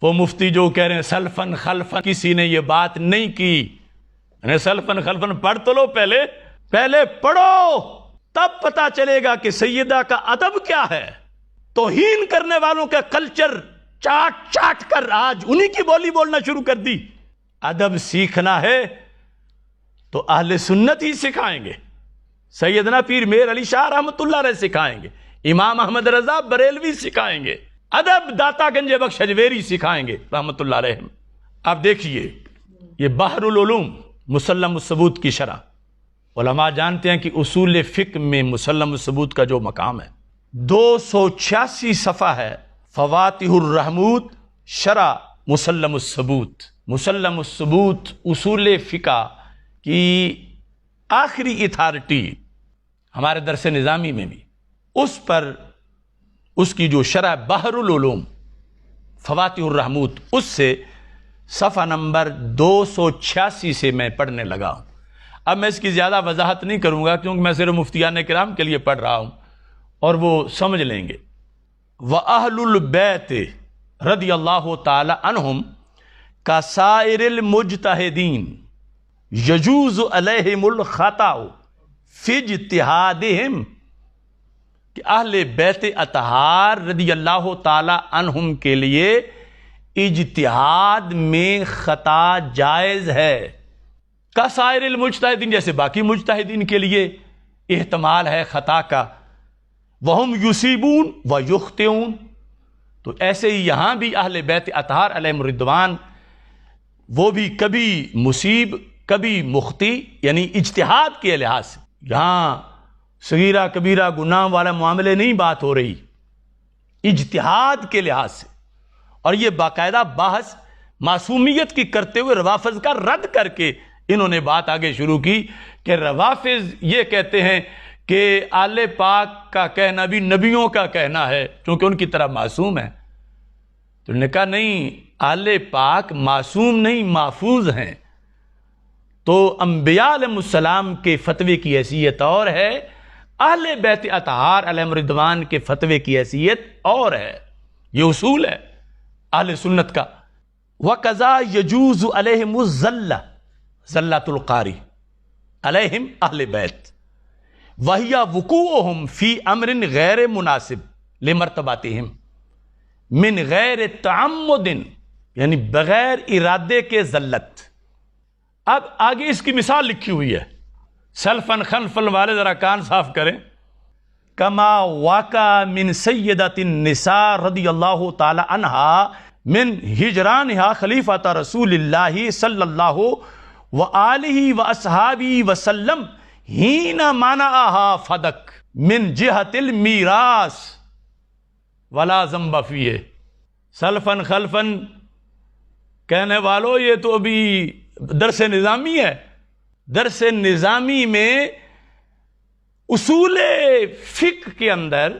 وہ مفتی جو کہہ رہے ہیں سلفن خلفن، کسی نے یہ بات نہیں کی، سلفن خلفن پڑھ تو لو، پہلے پڑھو، تب پتا چلے گا کہ سیدہ کا ادب کیا ہے۔ توہین کرنے والوں کا کلچر چاٹ کر آج انہی کی بولی بولنا شروع کر دی۔ ادب سیکھنا ہے تو اہل سنت ہی سکھائیں گے، سیدنا پیر میر علی شاہ رحمۃ اللہ علیہ سکھائیں گے، امام احمد رضا بریلوی سکھائیں گے، ادب داتا گنج بخش اجویری سکھائیں گے رحمۃ اللہ علیہ۔ اب دیکھیے یہ بحر العلوم مسلم الثبوت کی شرح، علماء جانتے ہیں کہ اصول فقہ میں مسلم الثبوت کا جو مقام ہے 286 صفحہ ہے، فواتح الرحمود شرح مسلم الثبوت۔ مسلم الثبوت اصول فقہ کی آخری اتھارٹی ہمارے درس نظامی میں بھی، اس پر اس کی جو شرح بحر العلوم فواتح الرحمود، اس سے صفحہ نمبر 286 سے میں پڑھنے لگا ہوں۔ اب میں اس کی زیادہ وضاحت نہیں کروں گا کیونکہ میں صرف مفتیان کرام کے لیے پڑھ رہا ہوں اور وہ سمجھ لیں گے۔ وَأَهْلُ الْبَيْتِ رضی اللہ تعالی عنہم کَسَائِرِ الْمُجْتَہِدِينَ يَجُوزُ عَلَيْهِمُ الْخَطَأُ فِي اجْتِہَادِهِمْ، کہ اہل بیت اطہار رضی اللہ تعالی عنہم کے لیے اجتہاد میں خطا جائز ہے، کسائر المجتہدین، جیسے باقی مجتہدین کے لیے احتمال ہے خطا کا، وہم یصیبون و یخطئون، تو ایسے ہی یہاں بھی اہل بیت اطہار علیہم الرضوان وہ بھی کبھی مصیب کبھی مخطی، یعنی اجتہاد کے لحاظ سے، یہاں صغیرہ کبیرہ گناہ والا معاملے نہیں بات ہو رہی، اجتہاد کے لحاظ سے۔ اور یہ باقاعدہ بحث معصومیت کی کرتے ہوئے روافض کا رد کر کے انہوں نے بات آگے شروع کی کہ روافض یہ کہتے ہیں کہ آل پاک کا کہنا بھی نبیوں کا کہنا ہے چونکہ ان کی طرح معصوم ہے، تو انہوں نے کہا نہیں، آل پاک معصوم نہیں محفوظ ہیں، تو انبیاء علیہ السلام کے فتوے کی حیثیت اور ہے، اہل بیت اطہار علیہم الرضوان کے فتوے کی حیثیت اور ہے، یہ اصول ہے اہل سنت کا۔ وَقَضَا يَجُوزُ عَلَيْهِمُ الزَّلَّةُ زَلَّةُ الْقَارِ عَلَيْهِمْ اہل بیت وَهِيَ وُقُوعُهُمْ فِي أَمْرٍ غَيْرِ مُنَاسِبٍ لِمَرْتَبَاتِهِمْ مِنْ غَيْرِ تَعَمُّدٍ، یعنی بغیر ارادے کے ذلت۔ اب آگے اس کی مثال لکھی ہوئی ہے، سلفن خلفن والے ذرا کان صاف کریں۔ کما واقع من سیدۃ النساء رضی اللہ تعالی عنہا من ہجرانہا خلیفۃ رسول اللہ صلی اللہ وآلہ واصحابہ وسلم حین منعہا فدک من جہت المیراث ولا ذنب فیہ۔ سلفن خلفن کہنے والوں یہ تو ابھی درس نظامی ہے، درس نظامی میں اصول فقہ کے اندر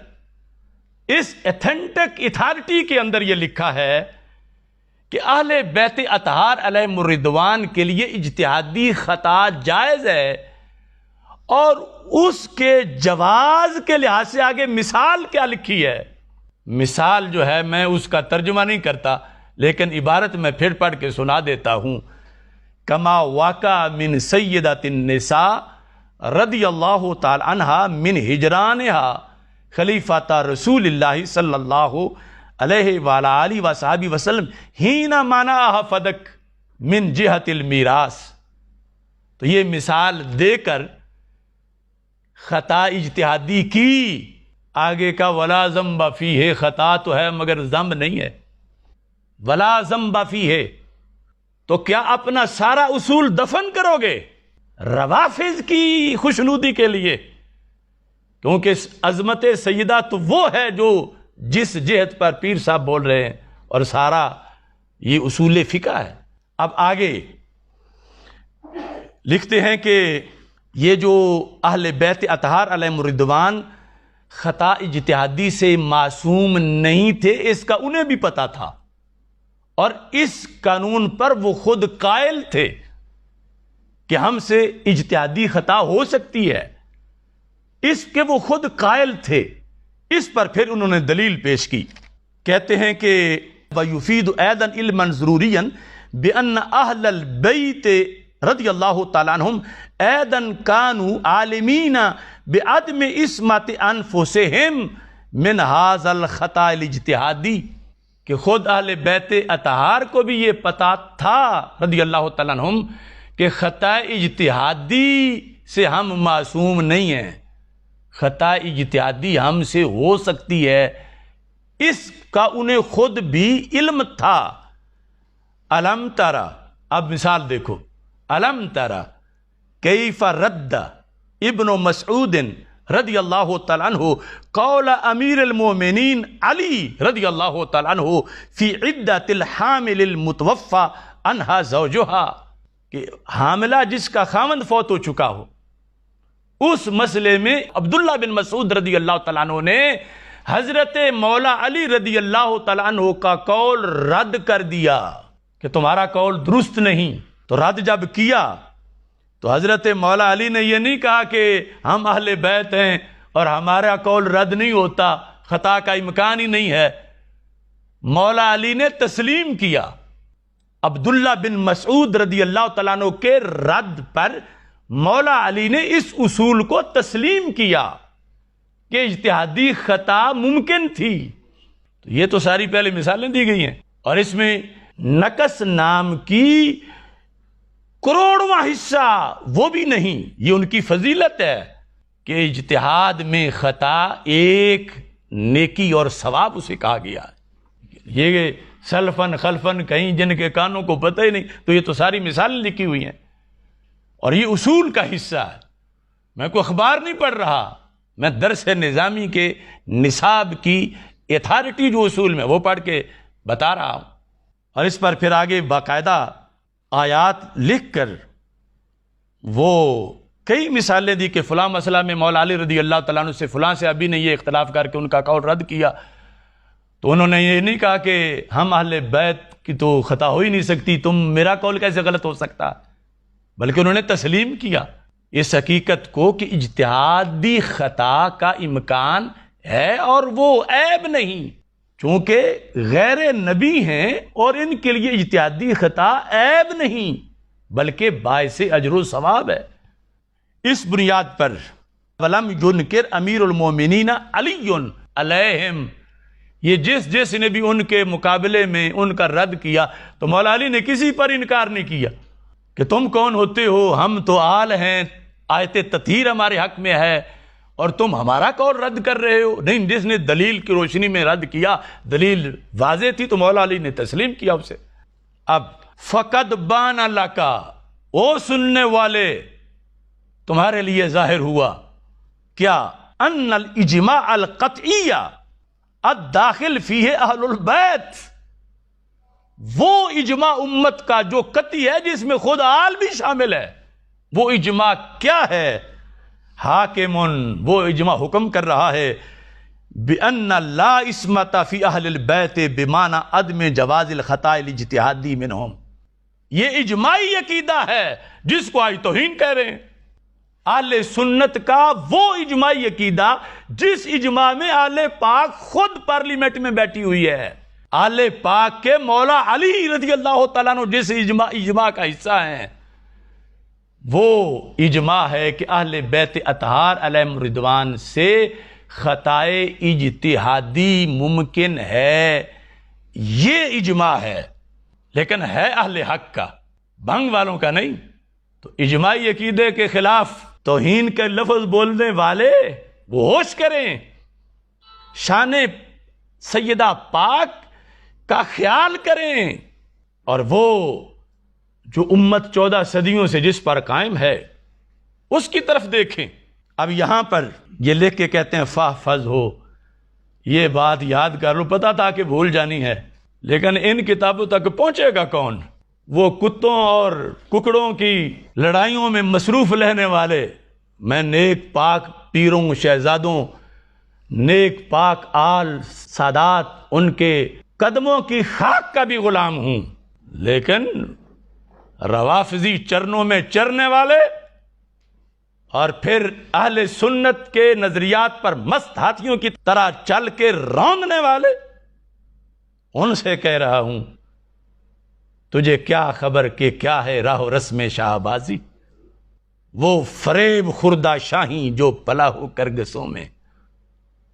اس ایتھنٹک اتھارٹی کے اندر یہ لکھا ہے کہ اہل بیت اطہار علیہم الرضوان کے لیے اجتہادی خطا جائز ہے، اور اس کے جواز کے لحاظ سے آگے مثال کیا لکھی ہے۔ مثال جو ہے میں اس کا ترجمہ نہیں کرتا لیکن عبارت میں پھر پڑھ کے سنا دیتا ہوں۔ کما واقع من سیدۃ النساء رضی اللہ تعالی عنہا من ہجرانہا خلیفۃ رسول اللہ صلی اللہ علیہ وآلہ وصحبہ وسلم حین منعہا فدک من جہت المیراث۔ تو یہ مثال دے کر خطا اجتہادی کی، آگے کا ولا ذنب فیہ، خطا تو ہے مگر ذنب نہیں ہے، ولا ذنب فیہ۔ تو کیا اپنا سارا اصول دفن کرو گے روافض کی خوشنودی کے لیے؟ کیونکہ عظمت سیدہ تو وہ ہے جو جس جہت پر پیر صاحب بول رہے ہیں، اور سارا یہ اصول فقہ ہے۔ اب آگے لکھتے ہیں کہ یہ جو اہل بیت اطہار علیہم الرضوان خطا اجتہادی سے معصوم نہیں تھے، اس کا انہیں بھی پتا تھا، اور اس قانون پر وہ خود قائل تھے کہ ہم سے اجتہادی خطا ہو سکتی ہے، اس کے وہ خود قائل تھے۔ اس پر پھر انہوں نے دلیل پیش کی، کہتے ہیں کہ وَيُفِيدُ أَيْضًا عِلْمًا ضروریًا بِأَنَّ أَهْلَ الْبَيْتِ رضی اللہ تعالیٰ عنہم أيضًا كانوا عالمین بعدم عصمت انفسہم من هذا الخطأ الاجتہادی، کہ خود اہل بیت اطہار کو بھی یہ پتا تھا رضی اللہ تعالیٰ عنہم کہ خطا اجتہادی سے ہم معصوم نہیں ہیں، خطا اجتہادی ہم سے ہو سکتی ہے، اس کا انہیں خود بھی علم تھا۔ الم ترى، اب مثال دیکھو، الم ترى کیف رد ابن مسعود رضی اللہ تعالیٰ عنہ قول امیر المومنین علی رضی اللہ تعالیٰ عنہ فی عدت الحامل المتوفى عنہا زوجہا، کہ حاملہ جس کا خاوند فوت ہو چکا ہو، اس مسئلے میں عبداللہ بن مسعود رضی اللہ تعالیٰ عنہ نے حضرت مولا علی رضی اللہ تعالیٰ عنہ کا قول رد کر دیا کہ تمہارا قول درست نہیں۔ تو رد جب کیا تو حضرت مولا علی نے یہ نہیں کہا کہ ہم اہل بیت ہیں اور ہمارا قول رد نہیں ہوتا، خطا کا امکان ہی نہیں ہے۔ مولا علی نے تسلیم کیا، عبداللہ بن مسعود رضی اللہ تعالیٰ عنہ کے رد پر مولا علی نے اس اصول کو تسلیم کیا کہ اجتہادی خطا ممکن تھی۔ تو یہ تو ساری پہلے مثالیں دی گئی ہیں، اور اس میں نقص نام کی کروڑواں حصہ وہ بھی نہیں، یہ ان کی فضیلت ہے کہ اجتہاد میں خطا ایک نیکی اور ثواب اسے کہا گیا ہے۔ یہ سلفن خلفن کہیں جن کے کانوں کو پتہ ہی نہیں، تو یہ تو ساری مثالیں لکھی ہوئی ہیں، اور یہ اصول کا حصہ ہے۔ میں کوئی اخبار نہیں پڑھ رہا، میں درس نظامی کے نصاب کی اتھارٹی جو اصول میں وہ پڑھ کے بتا رہا ہوں، اور اس پر پھر آگے باقاعدہ آیات لکھ کر وہ کئی مثالیں دی کہ فلاں مسئلہ میں مولا علی رضی اللہ تعالیٰ عنہ سے فلاں سے ابھی نے یہ اختلاف کر کے ان کا قول رد کیا، تو انہوں نے یہ نہیں کہا کہ ہم اہل بیت کی تو خطا ہو ہی نہیں سکتی، تم میرا قول کیسے غلط ہو سکتا، بلکہ انہوں نے تسلیم کیا اس حقیقت کو کہ اجتہادی خطا کا امکان ہے اور وہ عیب نہیں، چونکہ غیر نبی ہیں اور ان کے لیے اجتہادی خطا عیب نہیں بلکہ باعث اجر و ثواب ہے۔ اس بنیاد پر وَلَمْ يُنْكِرْ امیر المومنین علی علیہم، یہ جس نے بھی ان کے مقابلے میں ان کا رد کیا تو مولا علی نے کسی پر انکار نہیں کیا کہ تم کون ہوتے ہو، ہم تو آل ہیں، آیت تطہیر ہمارے حق میں ہے اور تم ہمارا قول رد کر رہے ہو۔ نہیں، جس نے دلیل کی روشنی میں رد کیا، دلیل واضح تھی تو مولا علی نے تسلیم کیا اسے۔ اب فقد بان لکا، او سننے والے تمہارے لیے ظاہر ہوا کیا، ان الاجماع القطعی الداخل فیہ اہل البیت، وہ اجماع امت کا جو قطعی ہے جس میں خود آل بھی شامل ہے، وہ اجماع کیا ہے؟ حاکمن، وہ اجماع حکم کر رہا ہے بِأَنَّ لَا عِصْمَةَ فِي أَهْلِ الْبَيْتِ بِمَعنَى عَدْمِ جَوَازِ الْخَطَاءِ الْاجْتِهَادِي مِنْهُمْ، یہ اجماعی عقیدہ ہے جس کو آج توہین کہہ رہے ہیں۔ اہل سنت کا وہ اجماعی عقیدہ جس اجماع میں اہل پاک خود پارلیمنٹ میں بیٹھی ہوئی ہے، اہل پاک کے مولا علی رضی اللہ تعالیٰ عنہ جس اجماع کا حصہ ہیں، وہ اجماع ہے کہ اہل بیت اطہار علیہم رضوان سے خطائے اجتہادی ممکن ہے، یہ اجماع ہے، لیکن ہے اہل حق کا، بھنگ والوں کا نہیں۔ تو اجماعی عقیدے کے خلاف توہین کے لفظ بولنے والے وہ ہوش کریں، شان سیدہ پاک کا خیال کریں، اور وہ جو امت 14 صدیوں سے جس پر قائم ہے اس کی طرف دیکھیں۔ اب یہاں پر یہ لکھ کے کہتے ہیں فاحفظ ہو، یہ بات یاد کر لو، پتا تھا کہ بھول جانی ہے، لیکن ان کتابوں تک پہنچے گا کون؟ وہ کتوں اور ککڑوں کی لڑائیوں میں مصروف رہنے والے۔ میں نیک پاک پیروں شہزادوں، نیک پاک آل سادات، ان کے قدموں کی خاک کا بھی غلام ہوں، لیکن روافضی چرنوں میں چرنے والے اور پھر اہل سنت کے نظریات پر مست ہاتھیوں کی طرح چل کے روندنے والے، ان سے کہہ رہا ہوں تجھے کیا خبر کہ کیا ہے راہ و رسم شاہ بازی، وہ فریب خوردہ شاہی جو پلا ہو کرگسوں میں،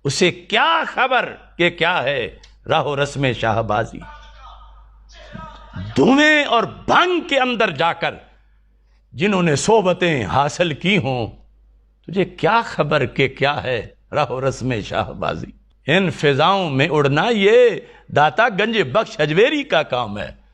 اسے کیا خبر کہ کیا ہے راہ و رسم شاہ بازی۔ دھویں اور بھنگ کے اندر جا کر جنہوں نے صحبتیں حاصل کی ہوں، تجھے کیا خبر کہ کیا ہے راہ و رسم شاہ بازی۔ ان فضاؤں میں اڑنا یہ داتا گنج بخش اجویری کا کام ہے۔